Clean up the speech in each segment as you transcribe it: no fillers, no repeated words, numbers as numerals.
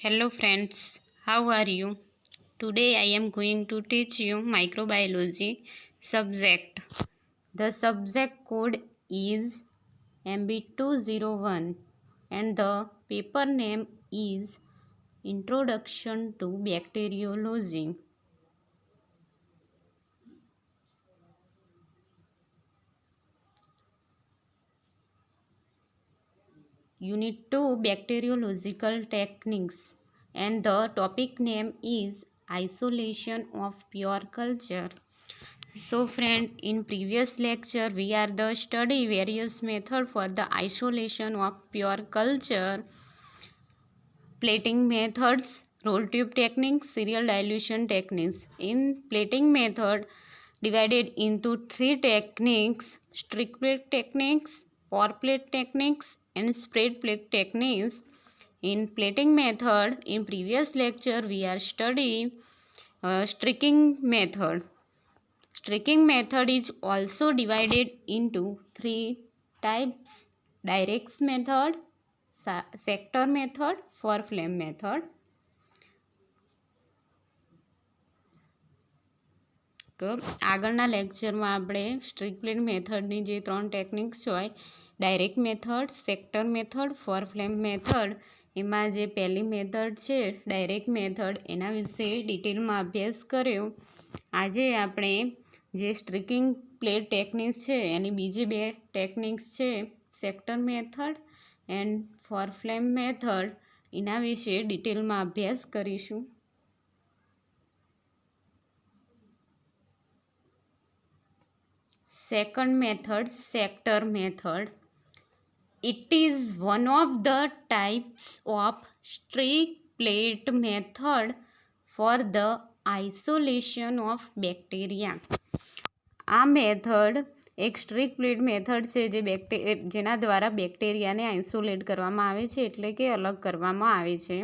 Hello friends, how are you? Today I am going to teach you microbiology subject. The subject code is MB201 and the paper name is Introduction to Bacteriology. Unit 2 Bacteriological Techniques, and the topic name is Isolation of Pure Culture. So friend, in previous lecture we are the study various method for the isolation of pure culture, plating methods, roll tube techniques, serial dilution techniques. In plating method divided into three techniques: strict plate techniques, pour plate techniques and spread plate techniques. In plating method, in previous lecture we are studying streaking method. Streaking method is also divided into three types: direct method, sector method, for flame method. તો આગળના લેક્ચરમાં આપણે strict plane મેથડની જે ત્રણ techniques હોય, direct method, sector method, four flame method, એમાં જે પહેલી મેથડ છે ડાયરેક્ટ મેથડ, એના વિશે ડિટેલમાં અભ્યાસ કર્યો. આજે આપણે જે સ્ટ્રીકિંગ પ્લેટ ટેકનિક્સ છે એની બીજી બે ટેકનિક્સ છે sector method and four flame method, એના વિશે ડિટેલમાં અભ્યાસ કરીશું. Second method, sector method. It is one of the types of streak plate method for the isolation of bacteria. આ મેથડ એક સ્ટ્રીક પ્લેટ મેથડ છે જેના દ્વારા બેક્ટેરિયાને આઇસોલેટ કરવામાં આવે છે, એટલે કે અલગ કરવામાં આવે છે.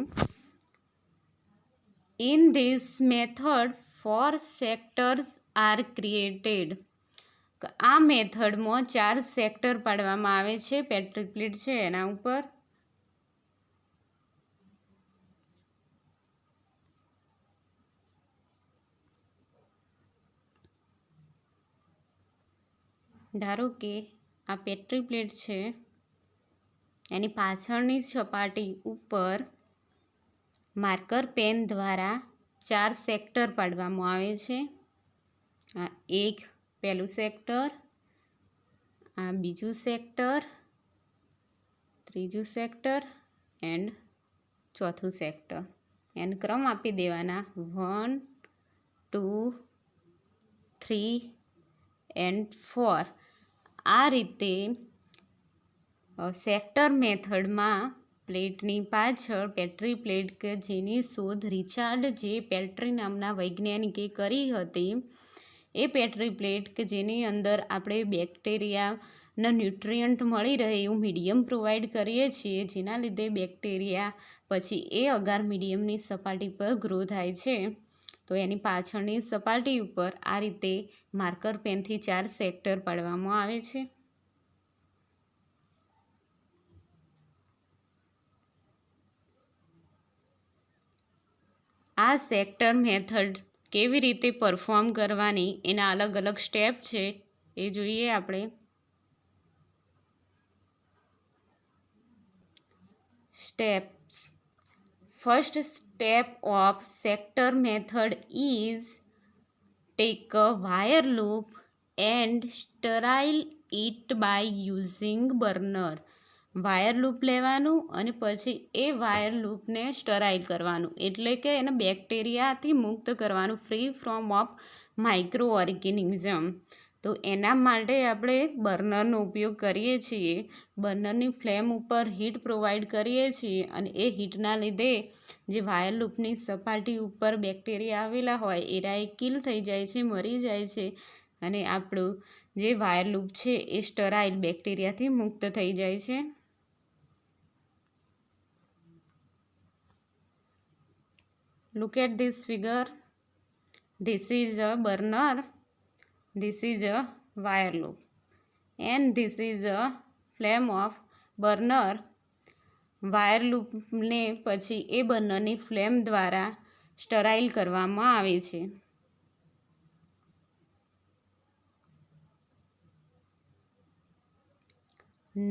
In this method, 4 sectors are created. આ મેથડમાં 4 સેક્ટર પાડવામાં આવે છે. પેટ્રી પ્લેટ છે એના ઉપર. ધારો કે આ પેટ્રી પ્લેટ છે, એની પાછળની સપાટી ઉપર માર્કર પેન દ્વારા 4 સેક્ટર પાડવામાં આવે છે. આ એક પહેલું સેક્ટર, આ બીજું સેક્ટર, ત્રીજું સેક્ટર એન્ડ ચોથું સેક્ટર. એને ક્રમ આપી દેવાના 1, 2, 3 એન્ડ 4. આ રીતે સેક્ટર મેથડમાં પ્લેટની પાછળ પેટ્રી પ્લેટ કે જેની શોધ રિચાર્ડ જે પેટ્રી નામના વૈજ્ઞાનિકે કરી હતી, એ પેટ્રી પ્લેટ કે જેની અંદર આપણે બેક્ટેરિયાના ન્યુટ્રિયન્ટ મળી રહે એવું મીડિયમ પ્રોવાઈડ કરીએ છીએ, જેના લીધે બેક્ટેરિયા પછી એ અગાર મીડિયમની સપાટી પર ગ્રો થાય છે. તો એની પાછળની સપાટી ઉપર આ રીતે માર્કર પેનથી 4 સેક્ટર પાડવામાં આવે છે. આ સેક્ટર મેથડ કેવી રીતે પરફોર્મ કરવાની, એના અલગ અલગ સ્ટેપ છે એ જોઈએ આપણે. Steps. First step of sector method is take a wire loop and sterile it by using burner. Wire loop લેવાનું અને પછી એ વાયર લૂપને સ્ટરાઇલ કરવાનું, એટલે કે એને બેક્ટેરિયાથી મુક્ત કરવાનું, free from of micro organism. તો એના માટે આપણે બર્નરનો ઉપયોગ કરીએ છીએ. બર્નરની ફ્લેમ ઉપર હીટ પ્રોવાઈડ કરીએ છીએ અને એ હીટના લીધે જે વાયર લૂપની સપાટી ઉપર બેક્ટેરિયા આવેલા હોય એ કિલ થઈ જાય છે, મરી જાય છે, અને આપણું જે વાયર લૂપ છે એ સ્ટરાઇલ બેક્ટેરિયાથી મુક્ત થઈ જાય છે. Look at this figure. This is a burner, this is a wire loop, and this is a flame of burner. Wire લૂપને પછી એ બર્નરની ફ્લેમ દ્વારા સ્ટરાઇલ કરવામાં આવે છે.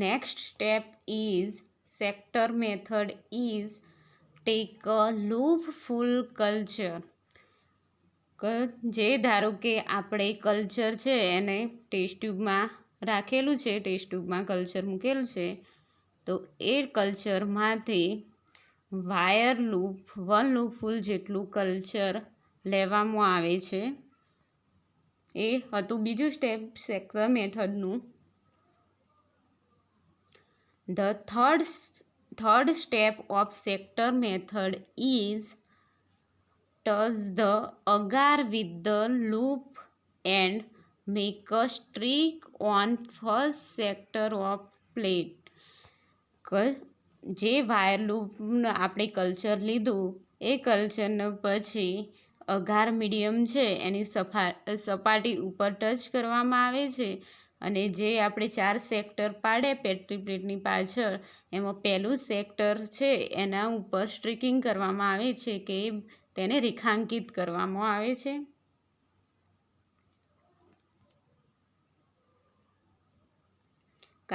Next step is sector method is take a loop full culture. જે ધારો કે આપણે કલ્ચર છે એને ટેસ્ટ ટ્યુબમાં રાખેલું છે, ટેસ્ટ ટ્યુબમાં કલ્ચર મૂકેલું છે, તો એ કલ્ચરમાંથી વાયર લૂપ 1 લૂપ ફૂલ જેટલું કલ્ચર લેવામાં આવે છે. એ હતું બીજું સ્ટેપ સેક્ટર મેથડનું. The third step of sector method is touch the agar with the loop and make a streak on first sector of plate. જે વાયર લૂપ આપણે કલ્ચર લીધું એ કલ્ચરને પછી અગાર મીડિયમ છે એની સપાટી ઉપર ટચ કરવામાં આવે છે અને જે આપણે 4 સેક્ટર પાડે પેટ્રી પ્લેટની પાછળ એમાં પહેલું સેક્ટર છે એના ઉપર સ્ટ્રીકિંગ કરવામાં આવે છે કે તેને રેખાંકિત કરવામાં આવે છે.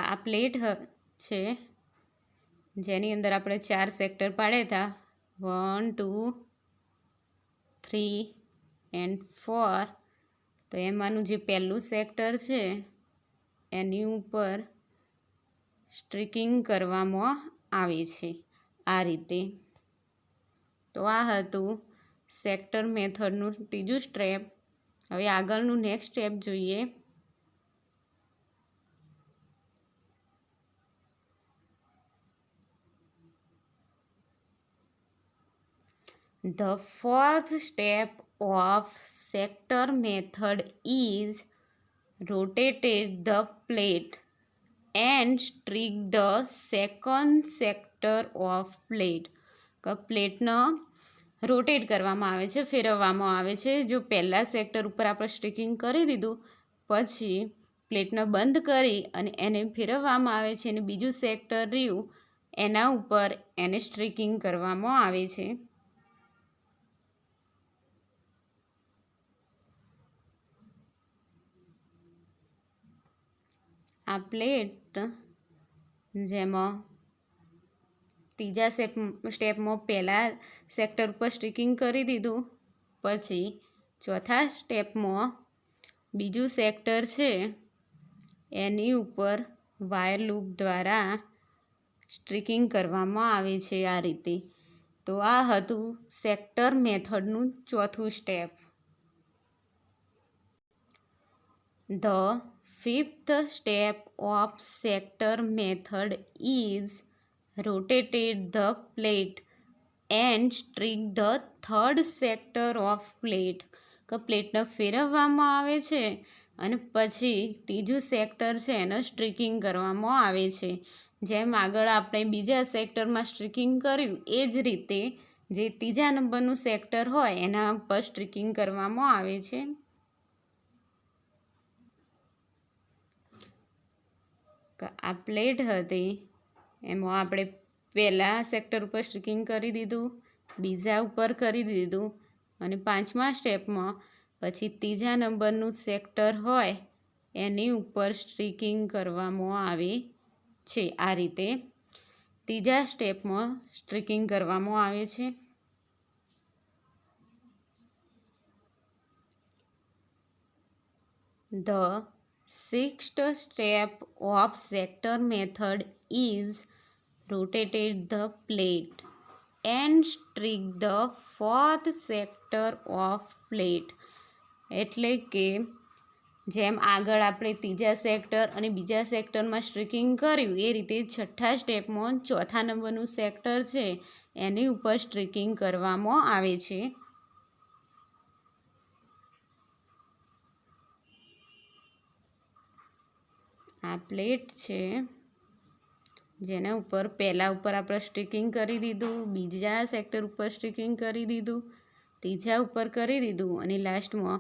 આ પ્લેટ છે જેની અંદર આપણે 4 સેક્ટર પાડ્યા હતા 1 2 3 એન્ડ 4. તો એમાંનું જે પહેલું સેક્ટર છે એની ઉપર સ્ટ્રીકિંગ કરવામાં આવે છે આ રીતે. તો આ હતું સેક્ટર મેથડનું ત્રીજું સ્ટેપ. હવે આગળનું નેક્સ્ટ સ્ટેપ જોઈએ. The fourth step of sector method is rotate the plate and streak the second sector of plate. પ્લેટનો રોટેટ કરવામાં આવે છે, ફેરવવામાં આવે છે. જો પહેલાં સેક્ટર ઉપર આપણે સ્ટ્રીકિંગ કરી દીધું પછી પ્લેટને બંધ કરી અને એને ફેરવવામાં આવે છે અને બીજું સેક્ટર રહ્યું એના ઉપર એને સ્ટ્રીકિંગ કરવામાં આવે છે. આ પ્લેટ જેમાં ત્રીજા સ્ટેપમાં પહેલાં સેક્ટર ઉપર સ્ટ્રીકિંગ કરી દીધું પછી ચોથા સ્ટેપમાં બીજું સેક્ટર છે એની ઉપર વાયર લૂપ દ્વારા સ્ટ્રીકિંગ કરવામાં આવે છે આ રીતે. તો આ હતું સેક્ટર મેથડનું ચોથું step. The fifth step of sector method is rotate the plate and streak the third sector of plate. પ્લેટને ફેરવવામાં આવે છે અને પછી ત્રીજું સેક્ટર છે એને સ્ટ્રીકિંગ કરવામાં આવે છે. જેમ આગળ આપણે બીજા સેક્ટરમાં સ્ટ્રીકિંગ કર્યું એ જ રીતે જે ત્રીજા નંબરનું સેક્ટર હોય એના પર સ્ટ્રીકિંગ કરવામાં આવે છે. આ પ્લેટ હતી એમાં આપણે પહેલાં સેક્ટર ઉપર સ્ટ્રીકિંગ કરી દીધું, બીજા ઉપર કરી દીધું અને પાંચમા સ્ટેપમાં પછી ત્રીજા નંબરનું સેક્ટર હોય એની ઉપર સ્ટ્રીકિંગ કરવામાં આવે છે. આ રીતે ત્રીજા સ્ટેપમાં સ્ટ્રીકિંગ કરવામાં આવે છે. The sixth step of sector method is rotate the plate and streak the fourth sector of plate. એટલે કે જેમ આગળ આપણે ત્રીજા સેક્ટર અને બીજા સેક્ટરમાં સ્ટ્રીકિંગ કર્યું એ રીતે છઠ્ઠા સ્ટેપમાં ચોથા નંબરનું સેક્ટર છે એની ઉપર સ્ટ્રીકિંગ કરવામાં આવે છે. આ પ્લેટ છે જેના ઉપર પહેલાં ઉપર આપણે સ્ટ્રીકિંગ કરી દીધું, બીજા સેક્ટર ઉપર સ્ટ્રીકિંગ કરી દીધું, ત્રીજા ઉપર કરી દીધું અને લાસ્ટમાં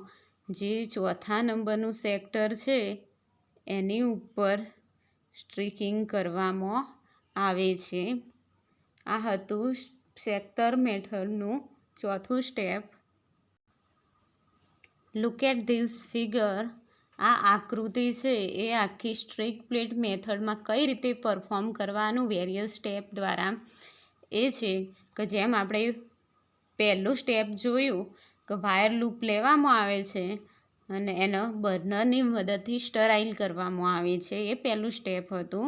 જે ચોથા નંબરનું સેક્ટર છે એની ઉપર સ્ટ્રીકિંગ કરવામાં આવે છે. આ હતું સેક્ટર મેથડનું ચોથું step. Look at this figure. આ આકૃતિ છે એ આખી સ્ટ્રીક પ્લેટ મેથડમાં કઈ રીતે પરફોર્મ કરવાનું વેરિયસ સ્ટેપ દ્વારા એ છે કે જેમ આપણે પહેલું સ્ટેપ જોયું કે વાયર લૂપ લેવામાં આવે છે અને એનો બર્નરની મદદથી સ્ટરાઇલ કરવામાં આવે છે, એ પહેલું સ્ટેપ હતું.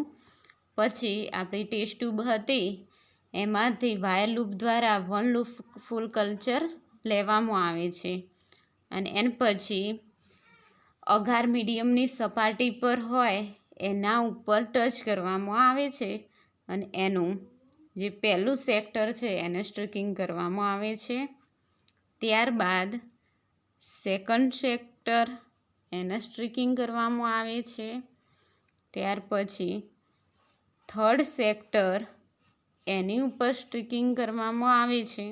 પછી આપણી ટેસ્ટ ટ્યુબ હતી એમાંથી વાયર લૂપ દ્વારા 1 લૂપ ફૂલ કલ્ચર લેવામાં આવે છે અને એના પછી અગાર મીડિયમની સપાટી પર હોય એના ઉપર ટચ કરવામાં આવે છે અને એનું જે પહેલું સેક્ટર છે એને સ્ટ્રીકિંગ કરવામાં આવે છે. ત્યારબાદ સેકન્ડ સેક્ટર એને સ્ટ્રીકિંગ કરવામાં આવે છે. ત્યાર પછી થર્ડ સેક્ટર એની ઉપર સ્ટ્રીકિંગ કરવામાં આવે છે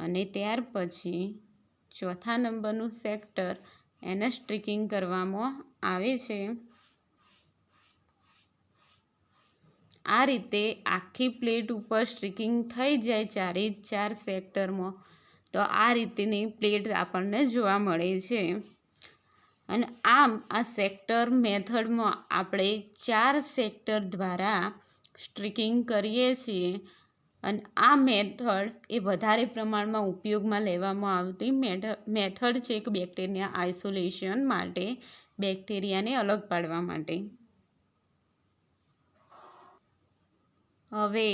અને ત્યાર પછી ચોથા નંબરનું સેક્ટર એને સ્ટ્રીકિંગ કરવામાં આવે છે. આ રીતે આખી પ્લેટ ઉપર સ્ટ્રીકિંગ થઈ જાય 4 સેક્ટરમાં, તો આ રીતની પ્લેટ આપણને જોવા મળે છે. અને આમ આ સેક્ટર મેથડમાં આપણે 4 સેક્ટર દ્વારા સ્ટ્રીકિંગ કરીએ છીએ અને આ મેથડ એ વધારે પ્રમાણમાં ઉપયોગમાં લેવામાં આવતી મેથડ છે કે બેક્ટેરિયા આઇસોલેશન માટે, બેક્ટેરિયાને અલગ પાડવા માટે. હવે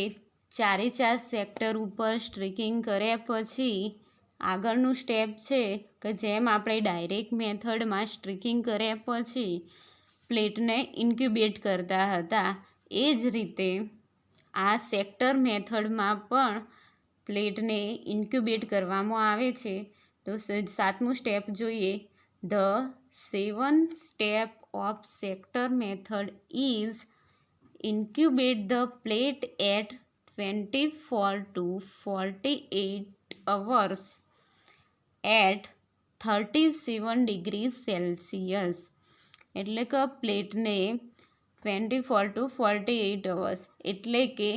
4 સેક્ટર ઉપર સ્ટ્રીકિંગ કર્યા પછી આગળનું સ્ટેપ છે કે જેમ આપણે ડાયરેક્ટ મેથડમાં સ્ટ્રીકિંગ કર્યા પછી પ્લેટને ઇન્ક્યુબેટ કરતા હતા, એ જ રીતે આ સેક્ટર મેથડમાં પણ પ્લેટને ઇન્ક્યુબેટ કરવામાં આવે છે. તો 7મું સ્ટેપ જોઈએ. The 7th step of sector method is incubate the plate at 24 to 48 hours at 37 degrees Celsius. એટલે કે પ્લેટને 24 to 48 hours એટલે કે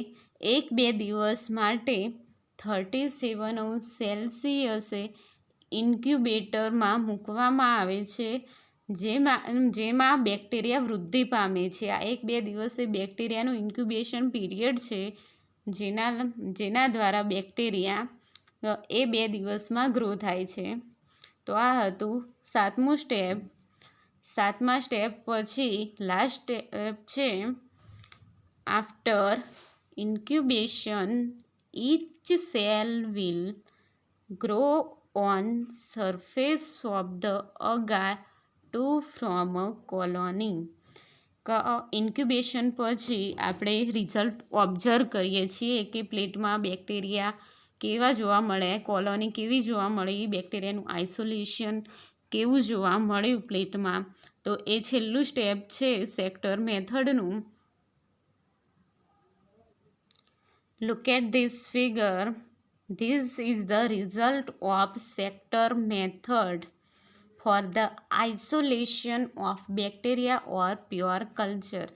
1-2 દિવસ માટે 37°C ઇન્ક્યુબેટરમાં મૂકવામાં આવે છે, જેમાં બેક્ટેરિયા વૃદ્ધિ પામે છે. આ 1-2 દિવસે બેક્ટેરિયાનું ઇન્ક્યુબેશન પીરિયડ છે, જેના દ્વારા બેક્ટેરિયા એ 2 દિવસમાં ગ્રો થાય છે. તો આ હતું 7મું સ્ટેપ. 7મા સ્ટેપ પછી લાસ્ટ સ્ટેપ છે. After incubation each cell will grow on surface of the agar to form a colony. Incubation પછી આપણે રિઝલ્ટ ઓબ્ઝર્વ કરીએ છીએ કે પ્લેટમાં બેક્ટેરિયા કેવા જોવા મળે, કોલોની કેવી જોવા મળી, બેક્ટેરિયાનું આઇસોલેશન કેવું જોવા મળ્યું પ્લેટમાં. તો એ છેલ્લું સ્ટેપ છે sector મેથડનું. Look at this figure. This is the result of sector method for the isolation of bacteria or pure culture.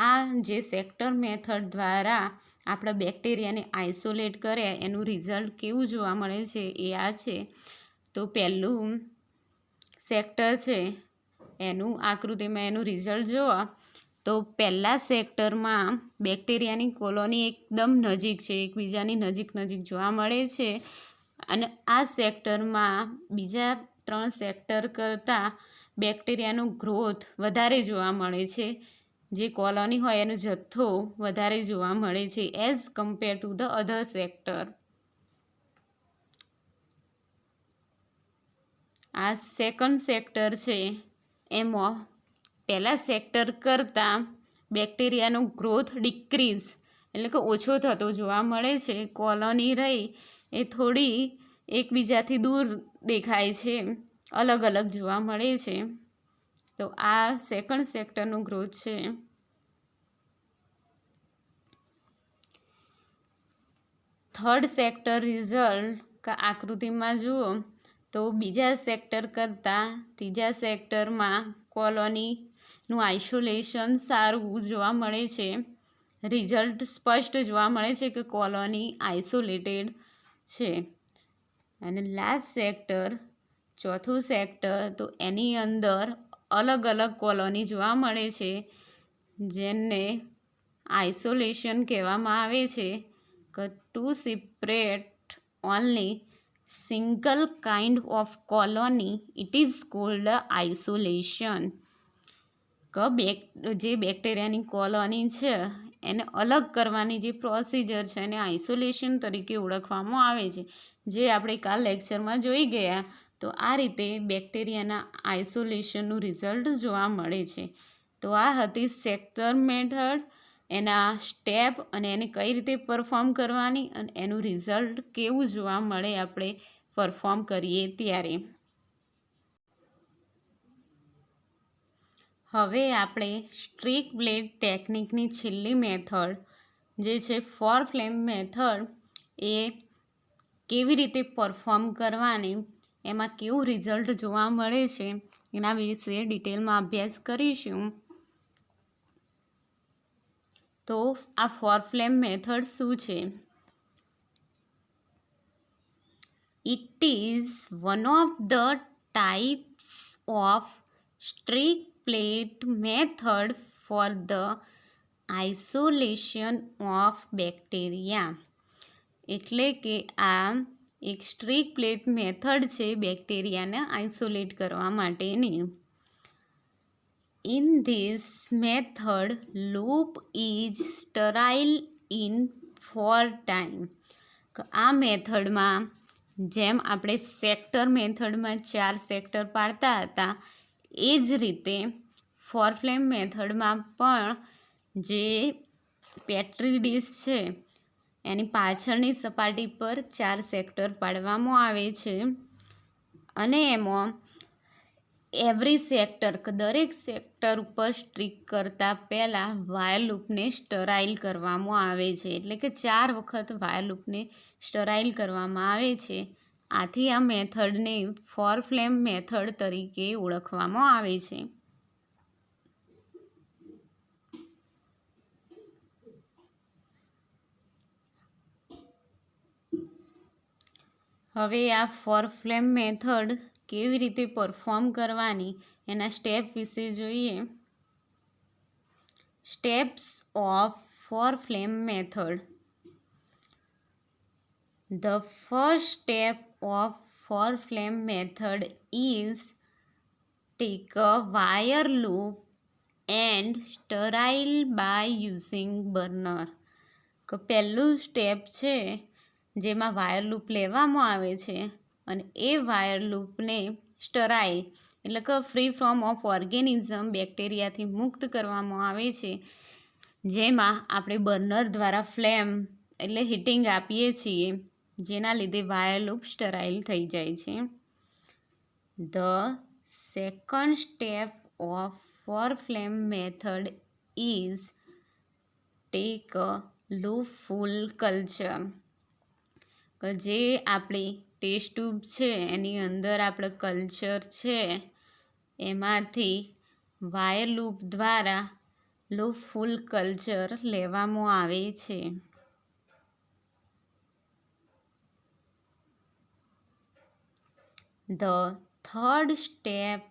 આ જે સેક્ટર મેથડ દ્વારા આપણા બેક્ટેરિયાને આઇસોલેટ કર્યા એનું રિઝલ્ટ કેવું જોવા મળે છે એ આ છે. તો પહેલું સેક્ટર છે એનું આકૃતિમાં એનું રિઝલ્ટ જોવા તો પહેલા સેક્ટરમાં બેક્ટેરિયાની કોલોની એકદમ નજીક છે, એકબીજાની નજીક જોવા મળે છે અને આ સેક્ટરમાં બીજા 3 સેક્ટર કરતાં બેક્ટેરિયાનો ગ્રોથ વધારે જોવા મળે છે, જે કોલોની હોય એનો જથ્થો વધારે જોવા મળે છે as compare to the other sector. આ સેકન્ડ સેક્ટર છે એમાં પહેલા સેક્ટર કરતાં બેક્ટેરિયાનો ગ્રોથ ડિક્રીઝ એટલે કે ઓછો થતો જોવા મળે છે. કોલોની રહી એ થોડી એકબીજાથી દૂર દેખાય છે, અલગ જોવા મળે છે. તો આ સેકન્ડ સેક્ટરનો ગ્રોથ છે. થર્ડ સેક્ટર રિઝલ્ટ આકૃતિમાં જુઓ તો બીજા સેક્ટર કરતાં ત્રીજા સેક્ટરમાં કોલોનીનું આઇસોલેશન સારું જોવા મળે છે રિઝલ્ટ સ્પષ્ટ જોવા મળે છે કે કોલોની આઇસોલેટેડ છે. અને લાસ્ટ સેક્ટર, ચોથું સેક્ટર, તો એની અંદર અલગ અલગ કોલોની જોવા મળે છે, જેને આઇસોલેશન કહેવામાં આવે છે. કે to separate only single kind of colony it is called isolation. જે બેક્ટેરિયાની કોલોની છે એને અલગ કરવાની જે પ્રોસિજર છે એને આઇસોલેશન તરીકે ઓળખવામાં આવે છે, જે આપણે કાલ લેક્ચરમાં જોઈ ગયા. તો આ રીતે બેક્ટેરિયાના આઇસોલેશનનું રિઝલ્ટ જોવા મળે છે. તો આ હતી સેક્ટર મેથડ, એના સ્ટેપ અને એને કઈ રીતે પરફોર્મ કરવાની અને એનું રિઝલ્ટ કેવું જોવા મળે આપણે પરફોર્મ કરીએ ત્યારે. હવે આપણે સ્ટ્રીક બ્લેડ ટેકનિકની છેલ્લી મેથડ જે છે ફોર ફ્લેમ મેથડ, એ કેવી રીતે પરફોર્મ કરવાની, એમાં કેવું રિઝલ્ટ જોવા મળે છે એના વિશે ડિટેલમાં અભ્યાસ કરીશું. તો આ ફોર ફ્લેમ મેથડ શું છે? It is one of the types of strict plate method for the isolation of bacteria. એટલે કે આ એક સ્ટ્રીક પ્લેટ મેથડ છે બેક્ટેરિયાને આઇસોલેટ કરવા માટેની. In this method loop is sterile in four time. આ મેથડમાં જેમ આપણે સેક્ટર મેથડમાં 4 સેક્ટર પાડતા હતા, એ જ રીતે ફોર ફ્લેમ મેથડમાં પણ જે પેટ્રી ડીશ છે એની પાછળની સપાટી પર 4 સેક્ટર પાડવામાં આવે છે. અને એમાં એવરી સેક્ટર, દરેક સેક્ટર ઉપર સ્ટ્રીક કરતાં પહેલાં વાયર લૂપને સ્ટરાઇલ કરવામાં આવે છે. એટલે કે 4 વખત વાયર લૂપને સ્ટરાઇલ કરવામાં આવે છે. આથી આ મેથડને ફોર ફ્લેમ મેથડ તરીકે ઓળખવામાં આવે છે. હવે આ ફોર ફ્લેમ મેથડ કેવી રીતે પરફોર્મ કરવાની એના સ્ટેપ વિશે જોઈએ. Steps of four flame method. The first step of four flame method is take a wire loop and sterile by using burner. પહેલું સ્ટેપ છે જેમાં વાયર લૂપ લેવામાં આવે છે અને એ વાયર લૂપને સ્ટરાઇલ એટલે કે ફ્રી ફ્રોમ ઓફ ઓર્ગેનિઝમ, બેક્ટેરિયાથી મુક્ત કરવામાં આવે છે, જેમાં આપણે બર્નર દ્વારા ફ્લેમ એટલે હીટિંગ આપીએ છીએ, જેના લીધે વાયર લૂપ સ્ટરાઇલ થઈ જાય છે. The second step of four flame method is take a loop full culture. જે આપણી ટેસ્ટ ટ્યુબ છે એની અંદર આપણે કલ્ચર છે એમાંથી વાયર લૂપ દ્વારા લૂપ ફૂલ કલ્ચર લેવામાં આવે છે. The third step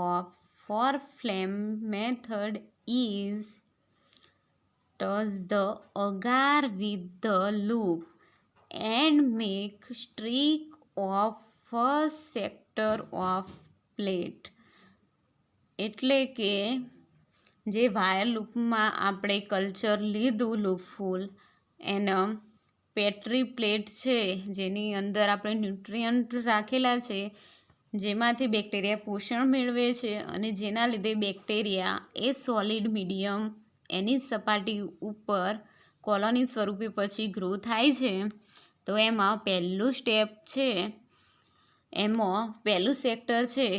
of four flame method is touch the agar with the loop and make streak of first sector of plate. એટલે કે જે વાયર લૂપમાં આપણે કલ્ચર લીધું લૂપ ફૂલ, એનો પેટ્રી પ્લેટ છે જેની અંદર આપણે ન્યુટ્રિયન્ટ રાખેલા છે, જેમાંથી બેક્ટેરિયા પોષણ મેળવે છે અને જેના લીધે બેક્ટેરિયા એ સોલિડ મીડિયમ એની સપાટી ઉપર કોલોની સ્વરૂપે પછી ગ્રો થાય છે. તો એમાં પહેલું સ્ટેપ છે, એમાં પહેલું સેક્ટર છે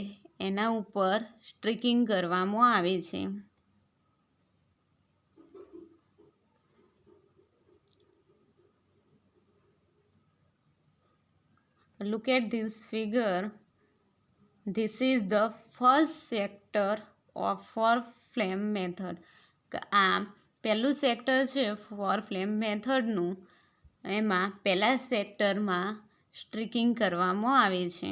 એના ઉપર સ્ટ્રીકિંગ કરવામાં આવે છે. Look at this figure. This is the first sector of four flame method. આ પહેલું સેક્ટર છે ફોર ફ્લેમ મેથડનું, એમાં પહેલા સેક્ટરમાં સ્ટ્રીકિંગ કરવામાં આવે છે.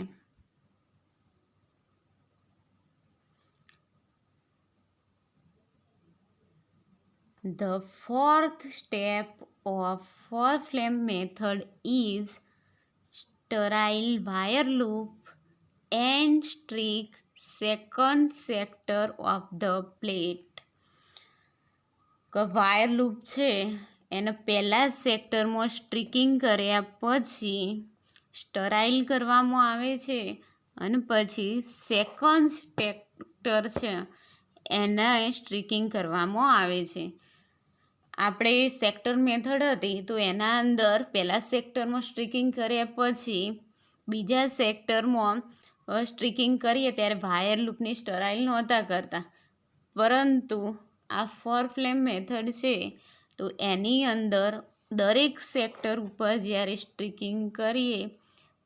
The fourth step of four flame method is sterile wire loop and streak second sector of the plate. Wire loop છે એને પહેલા સેક્ટરમાં સ્ટ્રીકિંગ કર્યા પછી સ્ટરાઇલ કરવામાં આવે છે અને પછી સેકન્ડ સેક્ટર છે એને સ્ટ્રીકિંગ કરવામાં આવે છે. આપણે સેક્ટર મેથડ હતી તો એના અંદર પહેલા સેક્ટરમાં સ્ટ્રીકિંગ કર્યા પછી બીજા સેક્ટરમાં સ્ટ્રીકિંગ કરીએ ત્યારે વાયર લૂપની સ્ટરાઇલ નહોતા કરતા, પરંતુ આ ફોર ફ્લેમ મેથડ છે તો એની અંદર દરેક સેક્ટર ઉપર જ્યારે સ્ટ્રીકિંગ કરીએ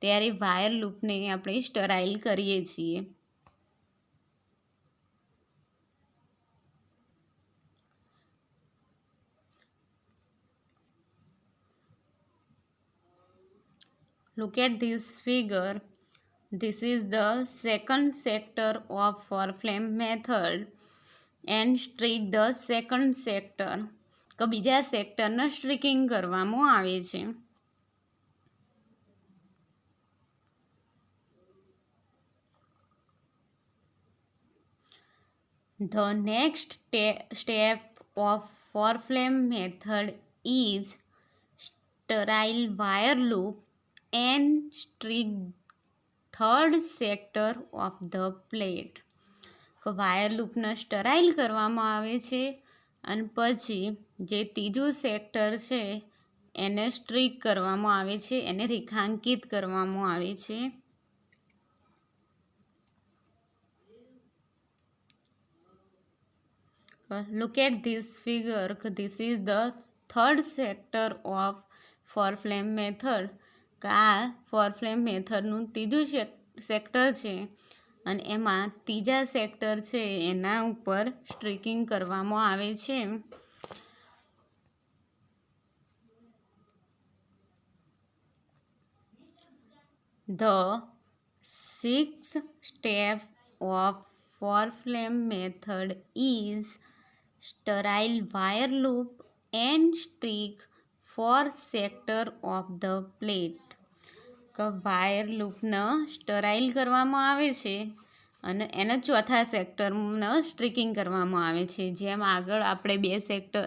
ત્યારે વાયર લૂપને આપણે સ્ટરાઇલ કરીએ છીએ. Look at this figure. This is the second sector of four flame method and streak the second sector. તો બીજા સેક્ટરને સ્ટ્રીકિંગ કરવામાં આવે છે. The next step of four flame method is sterile wire loop and streak third sector of the plate. Wire લૂપને sterile કરવામાં આવે છે અને પછી જે ત્રીજું સેક્ટર છે એને સ્ટ્રીક કરવામાં આવે છે, એને રેખાંકિત કરવામાં આવે છે. Look at this figure. This is the third sector of four flame method. આ ફોર ફ્લેમ મેથડનું ત્રીજું સેક્ટર છે અને એમાં ત્રીજા સેક્ટર છે એના ઉપર સ્ટ્રીકિંગ કરવામાં આવે છે. The sixth step of four flame method is sterile wire loop and streak fourth sector of the plate. Wire લૂપને સ્ટરાઇલ કરવામાં આવે છે અને એને ચોથા સેક્ટરને સ્ટ્રીકિંગ કરવામાં આવે છે. જેમ આગળ આપણે બે સેક્ટર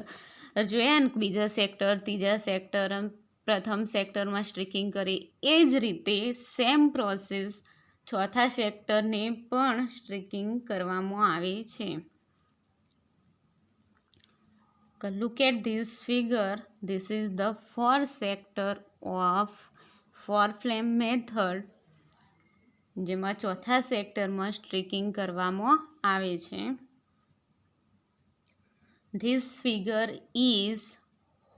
જોયા ને, બીજા સેક્ટર, ત્રીજા સેક્ટર, પ્રથમ સેક્ટરમાં સ્ટ્રીકિંગ કરી, એ જ રીતે સેમ પ્રોસેસ ચોથા સેક્ટરને પણ સ્ટ્રીકિંગ કરવામાં આવે છે. Look at this figure. This is the fourth sector of four flame method, જેમાં ચોથા સેક્ટરમાં સ્ટ્રીકિંગ કરવામાં આવે છે. This figure is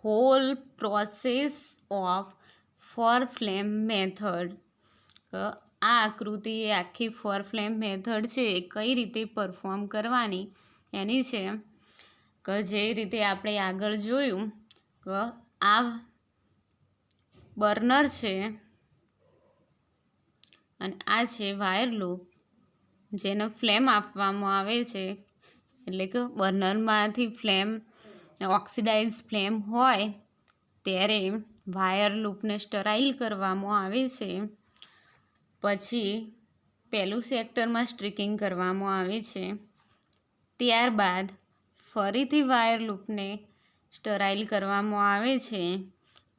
whole process of four flame method. આ આકૃતિ આખી ફોર ફ્લેમ મેથડ છે કઈ રીતે પરફોર્મ કરવાની એની છે. જે રીતે આપણે આગળ જોયું કે આ બર્નર છે અને આ છે વાયર લૂપ, જેને ફ્લેમ આપવામાં આવે છે. એટલે કે બર્નરમાંથી ફ્લેમ, ઓક્સિડાઇઝ ફ્લેમ હોય ત્યારે વાયર લૂપને સ્ટરાઇલ કરવામાં આવે છે. પછી પહેલું સેક્ટરમાં સ્ટ્રીકિંગ કરવામાં આવે છે. ત્યારબાદ ફરીથી વાયર લૂપને સ્ટરાઇલ કરવામાં આવે છે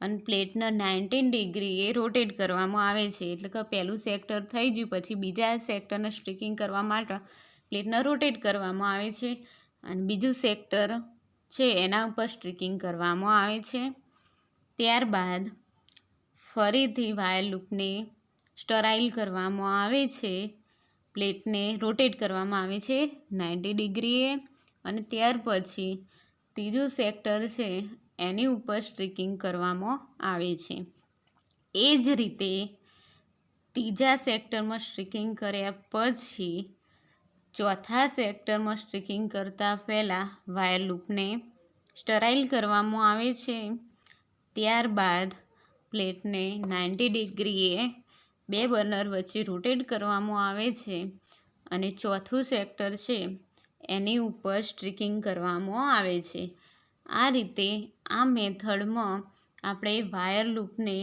અને પ્લેટને 90 ડિગ્રીએ રોટેટ કરવામાં આવે છે. એટલે કે પહેલું સેક્ટર થઈ ગયું પછી બીજા સેક્ટરને સ્ટ્રીકિંગ કરવા માટે પ્લેટને રોટેટ કરવામાં આવે છે અને બીજું સેક્ટર છે એના ઉપર સ્ટ્રીકિંગ કરવામાં આવે છે. ત્યારબાદ ફરીથી વાયર લૂપને સ્ટરાઇલ કરવામાં આવે છે, પ્લેટને રોટેટ કરવામાં આવે છે 90 ડિગ્રીએ અને ત્યાર પછી ત્રીજું સેક્ટર છે એની ઉપર સ્ટ્રીકિંગ કરવામાં આવે છે. એ જ રીતે ત્રીજા સેક્ટરમાં સ્ટ્રીકિંગ કર્યા પછી ચોથા સેક્ટરમાં સ્ટ્રીકિંગ કરતાં પહેલાં વાયર લૂપને સ્ટરાઇલ કરવામાં આવે છે. ત્યારબાદ પ્લેટને 90 ડિગ્રીએ 2 બર્નર વચ્ચે રોટેટ કરવામાં આવે છે અને ચોથું સેક્ટર છે એની ઉપર સ્ટ્રીકિંગ કરવામાં આવે છે. આ રીતે આ મેથડમાં આપણે વાયર લૂપને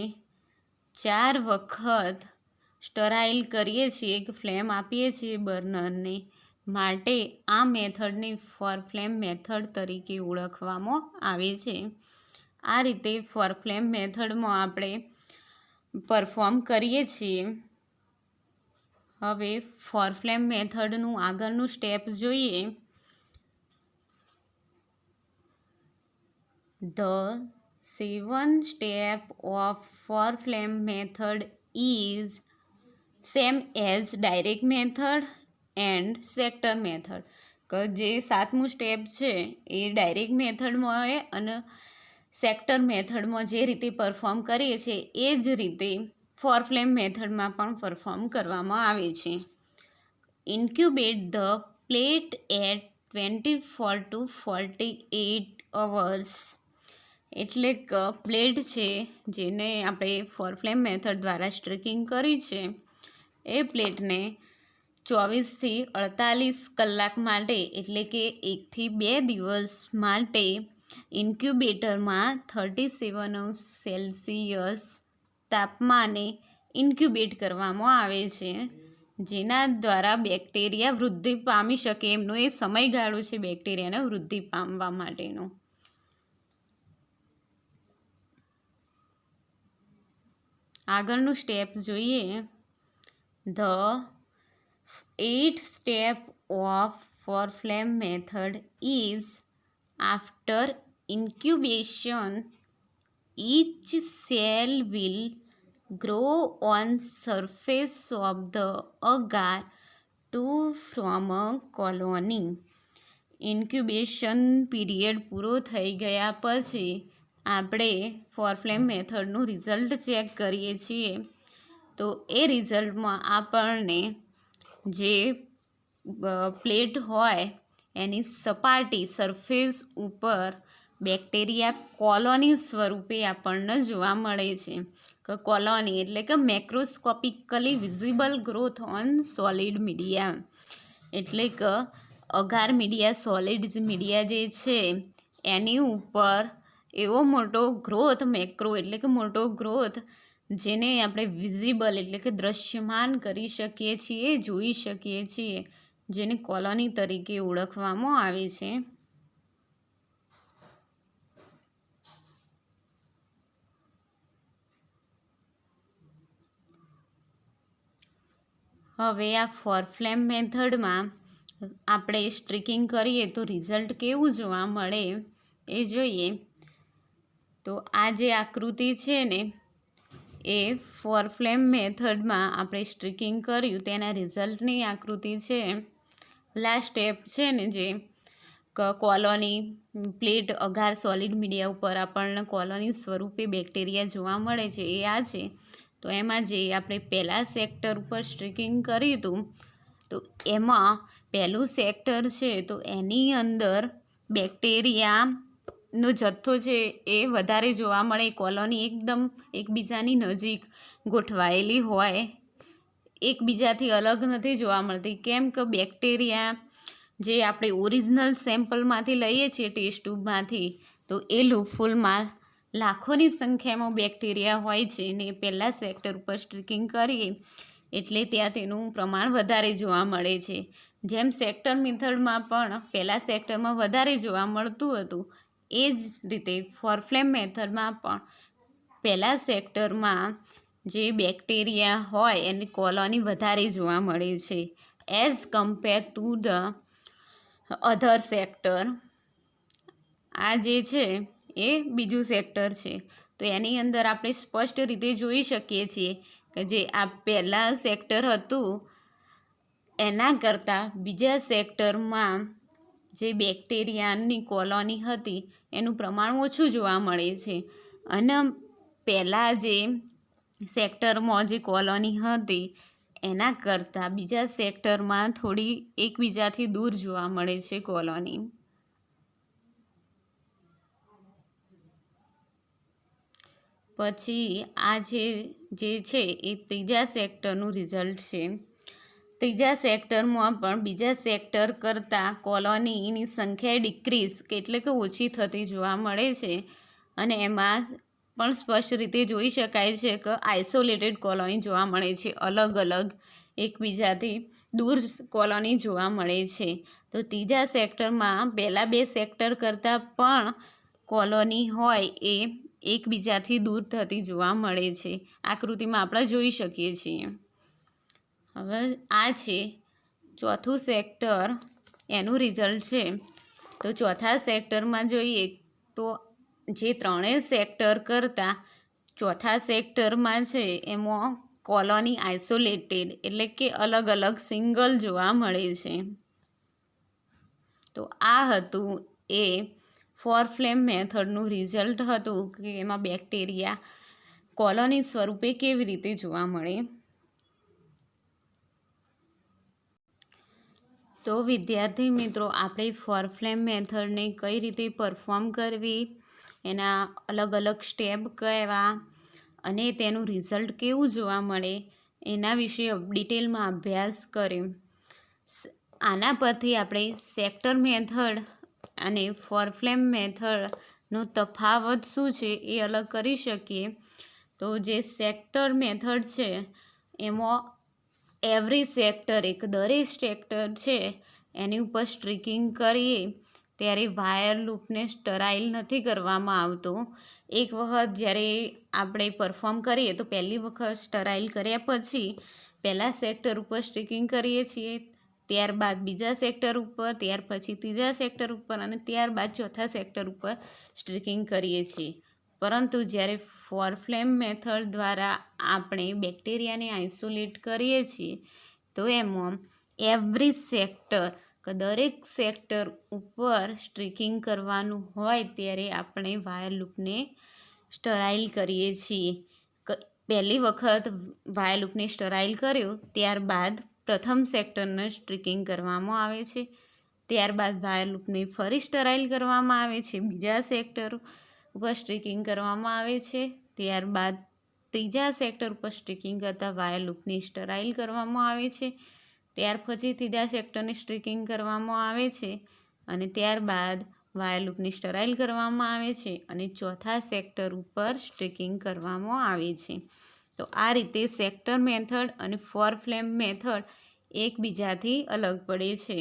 4 વખત સ્ટરાઇલ કરીએ છીએ, એક ફ્લેમ આપીએ છીએ બર્નરને, માટે આ મેથડને ફોર ફ્લેમ મેથડ તરીકે ઓળખવામાં આવે છે. આ રીતે ફોર ફ્લેમ મેથડમાં આપણે પરફોર્મ કરીએ છીએ. હવે ફોર ફ્લેમ મેથડનું આગળનું સ્ટેપ જોઈએ. The 7th step of four flame method is same as direct method and sector method. જે 7મું સ્ટેપ છે એ ડાયરેક્ટ મેથડમાં હોય અને સેક્ટર મેથડમાં જે રીતે પરફોર્મ કરીએ છીએ એ જ રીતે ફોર ફ્લેમ મેથડમાં પણ પરફોર્મ કરવામાં આવે છે. ઇન્ક્યુબેટ the plate at 24 to 48 hours. એટલે કે પ્લેટ છે જેને આપણે ફોર ફ્લેમ મેથડ દ્વારા સ્ટ્રીકિંગ કરી છે એ પ્લેટને 24થી 48 કલાક માટે એટલે કે 1થી 2 દિવસ માટે ઇન્ક્યુબેટરમાં 37°C તાપમાને ઇન્ક્યુબેટ કરવામાં આવે છે, જેના દ્વારા બેક્ટેરિયા વૃદ્ધિ પામી શકે એમનો એ સમયગાળો છે બેક્ટેરિયાને વૃદ્ધિ પામવા માટેનો. આગળનું સ્ટેપ જોઈએ. The 8th step of four flame method is after incubation each cell will grow on surface of the agar to form a colony. Incubation period પૂરો થઈ ગયા પછી આપણે ફોર ફ્લેમ મેથડનું રિઝલ્ટ ચેક કરીએ છીએ. તો એ રિઝલ્ટમાં આપણને જે પ્લેટ હોય એની સપાટી સરફેસ ઉપર બેક્ટેરિયા કોલોની સ્વરૂપે આપણને જોવા મળે છે. કે કોલોની એટલે કે macroscopically visible growth on solid media. એટલે કે અગાર મીડિયા, સોલિડ મીડિયા જે છે એની ઉપર એવો મોટો ગ્રોથ, મેક્રો એટલે કે મોટો ગ્રોથ, જેને આપણે વિઝિબલ એટલે કે દ્રશ્યમાન કરી શકીએ છીએ, જોઈ શકીએ છીએ, જેને કોલોની તરીકે ઓળખવામાં આવે છે. હવે આ ફોર ફ્લેમ મેથડમાં આપણે સ્ટ્રીકિંગ કરીએ તો રિઝલ્ટ કેવું જોવા મળે એ જોઈએ. તો આ જે આકૃતિ છે ને એ ફોર ફ્લેમ મેથડમાં આપણે સ્ટ્રીકિંગ કર્યું તેના રિઝલ્ટની આકૃતિ છે. લાસ્ટ સ્ટેપ છે ને જે કોલોની પ્લેટ અગાર સોલિડ મીડિયા ઉપર આપણને કોલોની સ્વરૂપે બેક્ટેરિયા જોવા મળે છે એ આ છે. તો એમાં જે આપણે પહેલાં સેક્ટર ઉપર સ્ટ્રીકિંગ કર્યું હતું તો એમાં પહેલું સેક્ટર છે તો એની અંદર બેક્ટેરિયાનો જથ્થો છે એ વધારે જોવા મળે. કોલોની એકદમ એકબીજાની નજીક ગોઠવાયેલી હોય, એકબીજાથી અલગ નથી જોવા મળતી. કેમ કે બેક્ટેરિયા જે આપણે ઓરિજિનલ સેમ્પલમાંથી લઈએ છીએ ટેસ્ટ ટ્યુબમાંથી, તો એ લૂપહોલમાં લાખોની સંખ્યામાં બેક્ટેરિયા હોય છે ને પહેલાં સેક્ટર ઉપર સ્ટ્રીકિંગ કરીએ એટલે ત્યાં તેનું પ્રમાણ વધારે જોવા મળે છે. જેમ સેક્ટર મેથડમાં પણ પહેલાં સેક્ટરમાં વધારે જોવા મળતું હતું, એ જ રીતે ફોર ફ્લેમ મેથડમાં પણ પહેલાં સેક્ટરમાં જે બેક્ટેરિયા હોય એની કોલોની વધારે જોવા મળે છે as compare to the other sector. આ જે છે એ બીજું સેક્ટર છે. તો એની અંદર આપણે સ્પષ્ટ રીતે જોઈ શકીએ છીએ કે જે આ પહેલાં સેક્ટર હતું એના કરતાં બીજા સેક્ટરમાં જે બેક્ટેરિયાની કોલોની હતી એનું પ્રમાણ ઓછું જોવા મળે છે. અને પહેલાં જે સેક્ટરમાં જે કોલોની હતી એના કરતાં બીજા સેક્ટરમાં થોડી એકબીજાથી દૂર જોવા મળે છે કોલોની. પછી આ જે છે એ ત્રીજા સેક્ટરનું રિઝલ્ટ છે. ત્રીજા સેક્ટરમાં પણ બીજા સેક્ટર કરતાં કોલોનીની સંખ્યા ડિક્રીઝ એટલે કે ઓછી થતી જોવા મળે છે. અને એમાં પણ સ્પષ્ટ રીતે જોઈ શકાય છે કે આઇસોલેટેડ કોલોની જોવા મળે છે, અલગ અલગ એકબીજાથી દૂર કોલોની જોવા મળે છે. તો ત્રીજા સેક્ટરમાં પહેલાં બે સેક્ટર કરતાં પણ કોલોની હોય એ એકબીજાથી દૂર થતી જોવા મળે છે. આકૃતિમાં આપણે જોઈ શકીએ છીએ. હવે આ છે ચોથું સેક્ટર, એનું રિઝલ્ટ છે. તો ચોથા સેક્ટરમાં જોઈએ તો જે ત્રણેય સેક્ટર કરતાં ચોથા સેક્ટરમાં છે એમાં કોલોની આઇસોલેટેડ એટલે કે અલગ અલગ સિંગલ જોવા મળે છે. તો આ હતું એ ફોર ફ્લેમ મેથડનું રિઝલ્ટ હતું કે એમાં બેક્ટેરિયા કોલોની સ્વરૂપે કેવી રીતે જોવા મળે. તો વિદ્યાર્થી મિત્રો, આપણે ફોર ફ્લેમ મેથડને કઈ રીતે પરફોર્મ કરવી, એના અલગ અલગ સ્ટેપ કહેવા અને તેનું રિઝલ્ટ કેવું જોવા મળે એના વિશે ડિટેલમાં અભ્યાસ કર્યો. આના પરથી આપણે સેક્ટર મેથડ અને ફોર ફ્લેમ મેથડનો તફાવત શું છે એ અલગ કરી શકીએ. તો જે સેક્ટર મેથડ છે એમાં એવરી સેક્ટર, એક દરેક સેક્ટર છે એની ઉપર સ્ટ્રીકિંગ કરીએ ત્યારે વાયર લૂપને સ્ટરાઇલ નથી કરવામાં આવતો. એક વખત જ્યારે આપણે પરફોર્મ કરીએ તો પહેલી વખત સ્ટરાઇલ કર્યા પછી પહેલાં સેક્ટર ઉપર સ્ટ્રીકિંગ કરીએ છીએ, ત્યારબાદ બીજા સેક્ટર ઉપર, ત્યાર પછી ત્રીજા સેક્ટર ઉપર અને ત્યારબાદ ચોથા સેક્ટર ઉપર સ્ટ્રીકિંગ કરીએ છીએ. પરંતુ જ્યારે ફોર ફ્લેમ મેથડ દ્વારા આપણે બેક્ટેરિયાને આઇસોલેટ કરીએ છીએ તો એમાં એવરી સેક્ટર, દરેક સેક્ટર ઉપર સ્ટ્રીકિંગ કરવાનું હોય ત્યારે આપણે વાયર લૂપને સ્ટરાઇલ કરીએ છીએ. પહેલી વખત વાયર લૂપને સ્ટરાઇલ કર્યો ત્યારબાદ પ્રથમ સેક્ટરને સ્ટ્રીકિંગ કરવામાં આવે છે, ત્યારબાદ વાયર લૂપને ફરી સ્ટરાઇલ કરવામાં આવે છે, બીજા સેક્ટર ઉપર સ્ટ્રીકિંગ કરવામાં આવે છે, ત્યારબાદ ત્રીજા સેક્ટર ઉપર સ્ટ્રીકિંગ કરતાં વાયર લૂપને સ્ટરાઇલ કરવામાં આવે છે, ત્યાર પછી ત્રીજા સેક્ટરની સ્ટ્રીકિંગ કરવામાં આવે છે અને ત્યારબાદ વાયર લૂપને સ્ટરાઇલ કરવામાં આવે છે અને ચોથા સેક્ટર ઉપર સ્ટ્રીકિંગ કરવામાં આવે છે. તો આ રીતે સેક્ટર મેથડ અને ફોર ફ્લેમ મેથડ એકબીજાથી અલગ પડે છે.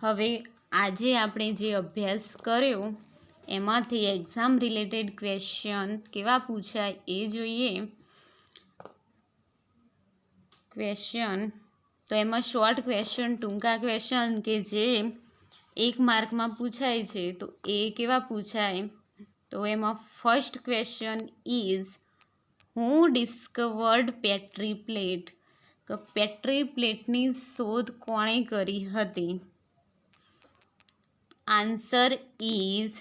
હવે આજે આપણે જે અભ્યાસ કર્યો એમાંથી એક્ઝામ રિલેટેડ ક્વેશ્ચન કેવા પૂછાય એ જોઈએ. ક્વેશ્ચન તો એમાં શોર્ટ ક્વેશ્ચન, ટૂંકા ક્વેશ્ચન કે જે 1 માર્કમાં પૂછાય છે તો એ કેવા પૂછાય. તો એમાં first question is who discovered Petri plate. તો પેટ્રી પ્લેટની શોધ કોણે કરી હતી? Answer is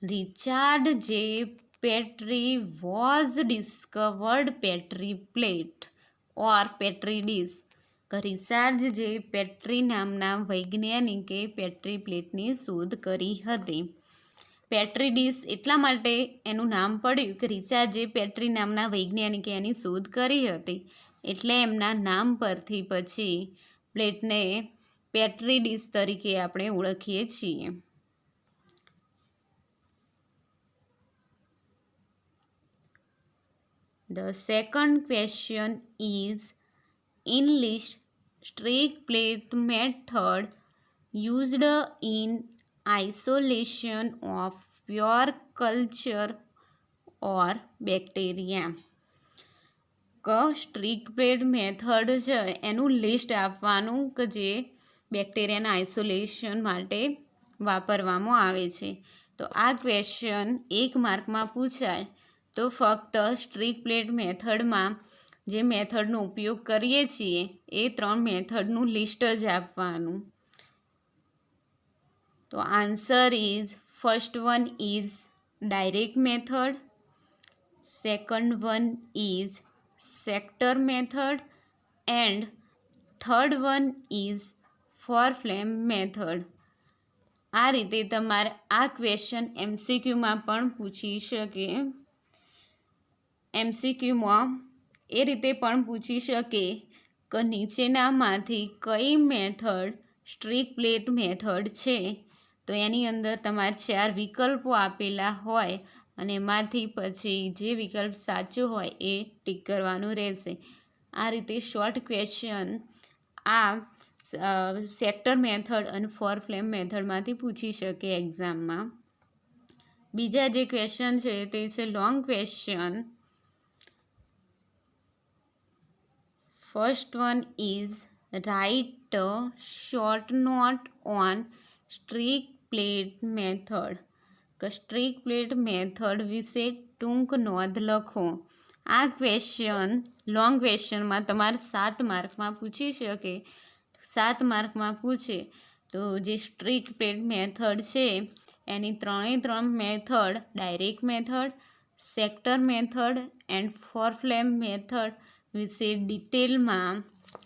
Richard J Petri was discovered Petri plate or Petri dish. Richard J Petri નામના વૈજ્ઞાનિકે પેટ્રી પ્લેટની શોધ કરી હતી. પેટ્રી ડિશ એટલા માટે એનું નામ પડ્યું કે રિચાર્ડ જે પેટ્રી નામના વૈજ્ઞાનિકે એની શોધ કરી હતી એટલે એમના નામ પરથી પછી પ્લેટને પેટ્રી ડિશ તરીકે આપણે ઓળખીએ છીએ. The second question is enlist streak plate method used in isolation of pure culture or bacteria. Strict plate method છે એનું લિસ્ટ આપવાનું કે જે બેક્ટેરિયાના આઇસોલેશન માટે વાપરવામાં આવે છે. તો આ ક્વેશ્ચન 1 માર્કમાં પૂછાય તો ફક્ત સ્ટ્રીક પ્લેટ મેથડમાં જે મેથડનો ઉપયોગ કરીએ છીએ એ 3 મેથડનું લિસ્ટ જ આપવાનું. તો answer is first one is direct method, second one is sector method and third one is four flame method. આ રીતે તમારે આ ક્વેશ્ચન MCQમાં પણ પૂછી શકે. MCQમાં એ રીતે પણ પૂછી શકે કે નીચેનામાંથી કઈ મેથડ સ્ટ્રીક પ્લેટ મેથડ છે. તો એની અંદર તમારે 4 વિકલ્પો આપેલા હોય અને એમાંથી પછી જે વિકલ્પ સાચો હોય એ ટીક કરવાનું રહેશે. આ રીતે શોર્ટ ક્વેશ્ચન આ સેક્ટર મેથડ અને ફોર ફ્લેમ મેથડમાંથી પૂછી શકે એક્ઝામમાં. બીજા જે ક્વેશ્ચન છે તે છે long question. First one is write short note on streak plate method. Streak plate method વિશે ટૂંક નોંધ લખો. આ ક્વેશ્ચન લોંગ ક્વેશ્ચનમાં તમારે 7 માર્કમાં પૂછી શકે. 7 માર્કમાં પૂછે તો જે સ્ટ્રીક પ્લેટ મેથડ છે એની 3 method direct method, sector method and four flame method વિશે ડિટેલમાં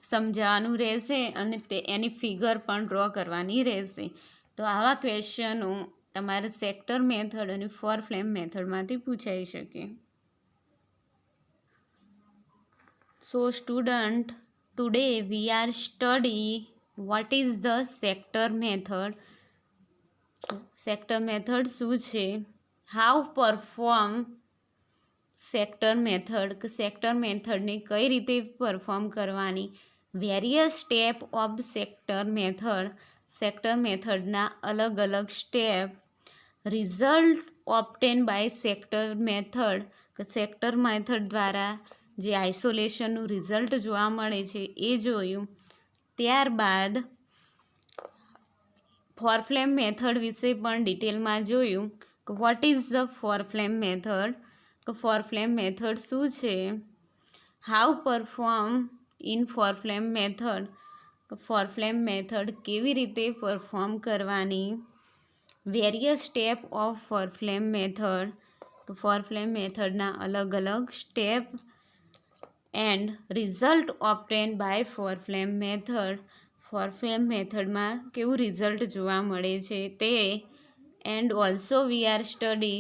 સમજાવવાનું રહેશે અને એની ફિગર પણ ડ્રો કરવાની રહેશે. તો આવા ક્વેશ્ચનો તમારે સેક્ટર મેથડ અને ફોર ફ્લેમ મેથડમાંથી પૂછાઈ શકે. So student, today we are study what is the sector method. Sector method શું છે? how perform સેક્ટર મેથડ, કે સેક્ટર મેથડને કઈ રીતે પરફોર્મ કરવાની, various step of sector method, sector મેથડના અલગ અલગ step, result obtain by sector method, કે સેક્ટર મેથડ દ્વારા જે આઇસોલેશનનું રિઝલ્ટ જોવા મળે છે એ જોયું. ત્યારબાદ ફોર ફ્લેમ મેથડ વિશે પણ ડિટેલમાં જોયું કે what is the four flame method, કે ફોર ફ્લેમ મેથડ શું છે, how perform in four flame method, four flame method કેવી રીતે પરફોર્મ કરવાની, various step of four flame method, four flame મેથડના અલગ અલગ step, and result obtain by four flame method, four flame મેથડમાં કેવું રિઝલ્ટ જોવા મળે છે તે, and also we are study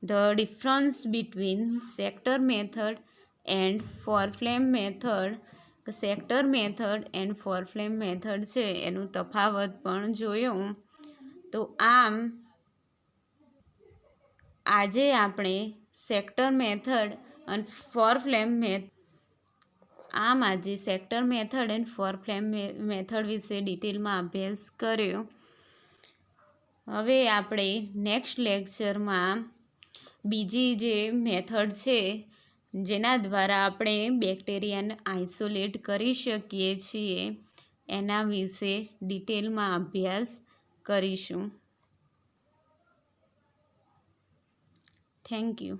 the difference between sector method and four flame method, sector method and four flame method છે એનું તફાવત પણ જોયું. તો આમ આજે આપણે સેક્ટર મેથડ અને ફોર ફ્લેમ આજે sector method and four flame method વિશે ડિટેલમાં અભ્યાસ કર્યો. હવે આપણે નેક્સ્ટ લેક્ચરમાં બીજી જે મેથડ છે જેના દ્વારા આપણે બેક્ટેરિયાને આઇસોલેટ કરી શકીએ છીએ એના વિશે ડિટેલમાં અભ્યાસ કરીશું. Thank you.